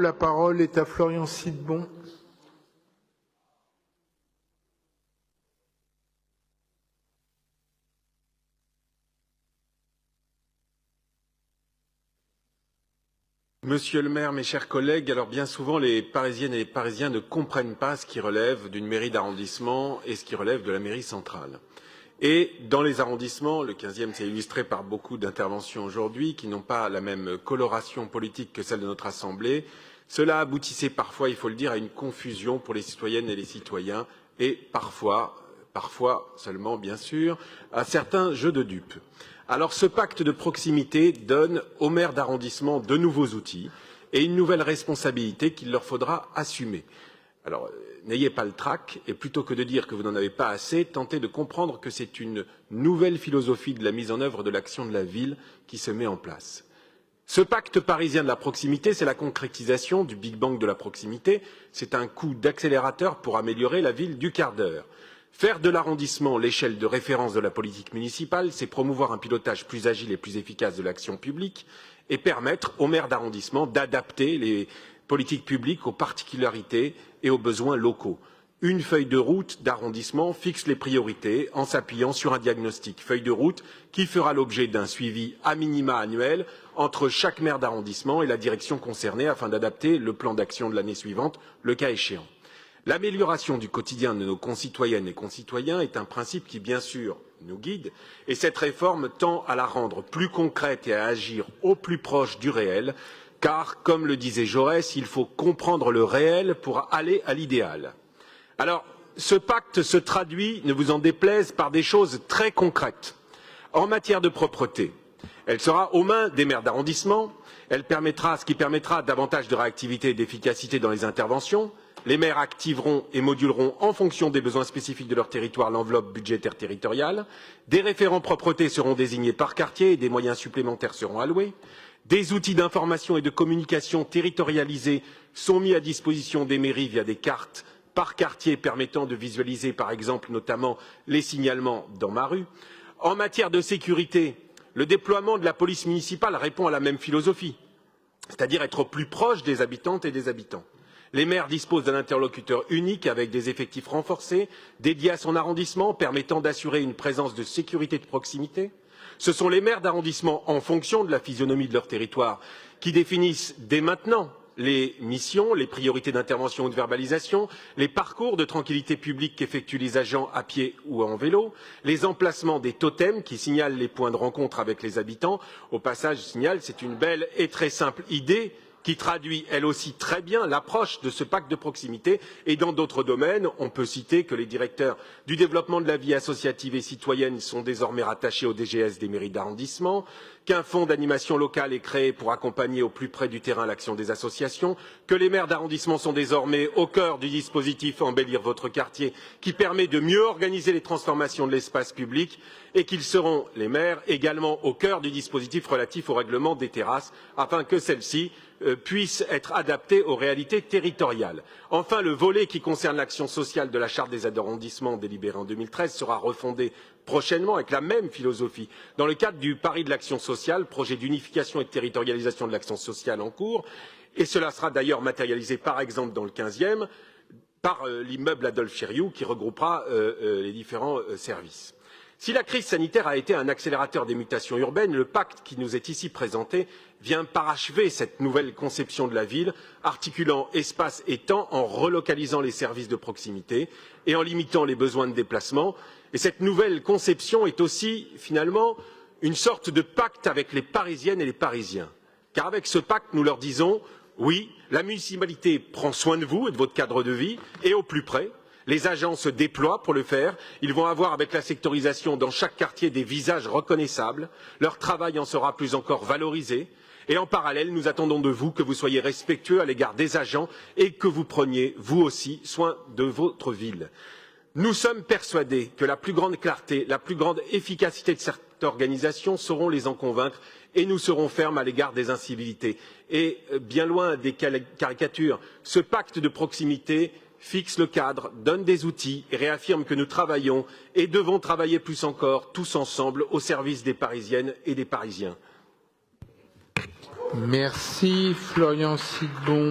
La parole est à Florian Sidbon. Monsieur le maire, mes chers collègues, alors bien souvent les Parisiennes et les Parisiens ne comprennent pas ce qui relève d'une mairie d'arrondissement et ce qui relève de la mairie centrale. Et dans les arrondissements, le 15e s'est illustré par beaucoup d'interventions aujourd'hui qui n'ont pas la même coloration politique que celle de notre Assemblée. Cela aboutissait parfois, il faut le dire, à une confusion pour les citoyennes et les citoyens et parfois seulement bien sûr, à certains jeux de dupes. Alors ce pacte de proximité donne aux maires d'arrondissement de nouveaux outils et une nouvelle responsabilité qu'il leur faudra assumer. Alors n'ayez pas le trac et plutôt que de dire que vous n'en avez pas assez, tentez de comprendre que c'est une nouvelle philosophie de la mise en œuvre de l'action de la ville qui se met en place. Ce pacte parisien de la proximité, c'est la concrétisation du Big Bang de la proximité. C'est un coup d'accélérateur pour améliorer la ville du quart d'heure. Faire de l'arrondissement l'échelle de référence de la politique municipale, c'est promouvoir un pilotage plus agile et plus efficace de l'action publique et permettre aux maires d'arrondissement d'adapter les politiques publiques aux particularités et aux besoins locaux. Une feuille de route d'arrondissement fixe les priorités en s'appuyant sur un diagnostic. Feuille de route qui fera l'objet d'un suivi à minima annuel entre chaque maire d'arrondissement et la direction concernée afin d'adapter le plan d'action de l'année suivante, le cas échéant. L'amélioration du quotidien de nos concitoyennes et concitoyens est un principe qui, bien sûr, nous guide, et cette réforme tend à la rendre plus concrète et à agir au plus proche du réel, car, comme le disait Jaurès, il faut comprendre le réel pour aller à l'idéal. Alors, ce pacte se traduit, ne vous en déplaise, par des choses très concrètes. En matière de propreté, elle sera aux mains des maires d'arrondissement, ce qui permettra davantage de réactivité et d'efficacité dans les interventions. Les maires activeront et moduleront en fonction des besoins spécifiques de leur territoire l'enveloppe budgétaire territoriale. Des référents propreté seront désignés par quartier et des moyens supplémentaires seront alloués. Des outils d'information et de communication territorialisés sont mis à disposition des mairies via des cartes par quartier permettant de visualiser, par exemple, notamment les signalements dans ma rue. En matière de sécurité, le déploiement de la police municipale répond à la même philosophie, c'est-à-dire être au plus proche des habitantes et des habitants. Les maires disposent d'un interlocuteur unique avec des effectifs renforcés, dédiés à son arrondissement, permettant d'assurer une présence de sécurité de proximité. Ce sont les maires d'arrondissement, en fonction de la physionomie de leur territoire, qui définissent dès maintenant les missions, les priorités d'intervention ou de verbalisation, les parcours de tranquillité publique qu'effectuent les agents à pied ou en vélo, les emplacements des totems qui signalent les points de rencontre avec les habitants. Au passage, je signale, c'est une belle et très simple idée qui traduit elle aussi très bien l'approche de ce pacte de proximité. Et dans d'autres domaines, on peut citer que les directeurs du développement de la vie associative et citoyenne sont désormais rattachés au DGS des mairies d'arrondissement, qu'un fonds d'animation locale est créé pour accompagner au plus près du terrain l'action des associations, que les maires d'arrondissement sont désormais au cœur du dispositif Embellir votre quartier, qui permet de mieux organiser les transformations de l'espace public, et qu'ils seront, les maires, également au cœur du dispositif relatif au règlement des terrasses, afin que celles-ci puissent être adaptées aux réalités territoriales. Enfin, le volet qui concerne l'action sociale de la charte des arrondissements délibérée en 2013 sera refondé prochainement avec la même philosophie. Dans le cadre du pari de l'action sociale, projet d'unification et de territorialisation de l'action sociale en cours, et cela sera d'ailleurs matérialisé par exemple dans le 15e par l'immeuble Adolphe Chériou qui regroupera les différents services. Si la crise sanitaire a été un accélérateur des mutations urbaines, le pacte qui nous est ici présenté vient parachever cette nouvelle conception de la ville, articulant espace et temps en relocalisant les services de proximité et en limitant les besoins de déplacement. Et cette nouvelle conception est aussi, finalement, une sorte de pacte avec les Parisiennes et les Parisiens. Car avec ce pacte, nous leur disons, oui, la municipalité prend soin de vous et de votre cadre de vie, et au plus près. Les agents se déploient pour le faire. Ils vont avoir, avec la sectorisation dans chaque quartier, des visages reconnaissables. Leur travail en sera plus encore valorisé. Et en parallèle, nous attendons de vous que vous soyez respectueux à l'égard des agents et que vous preniez, vous aussi, soin de votre ville. Nous sommes persuadés que la plus grande clarté, la plus grande efficacité de cette organisation sauront les en convaincre et nous serons fermes à l'égard des incivilités. Et bien loin des caricatures, ce pacte de proximité fixe le cadre, donne des outils et réaffirme que nous travaillons et devons travailler plus encore, tous ensemble, au service des Parisiennes et des Parisiens. Merci Florian Sidbon.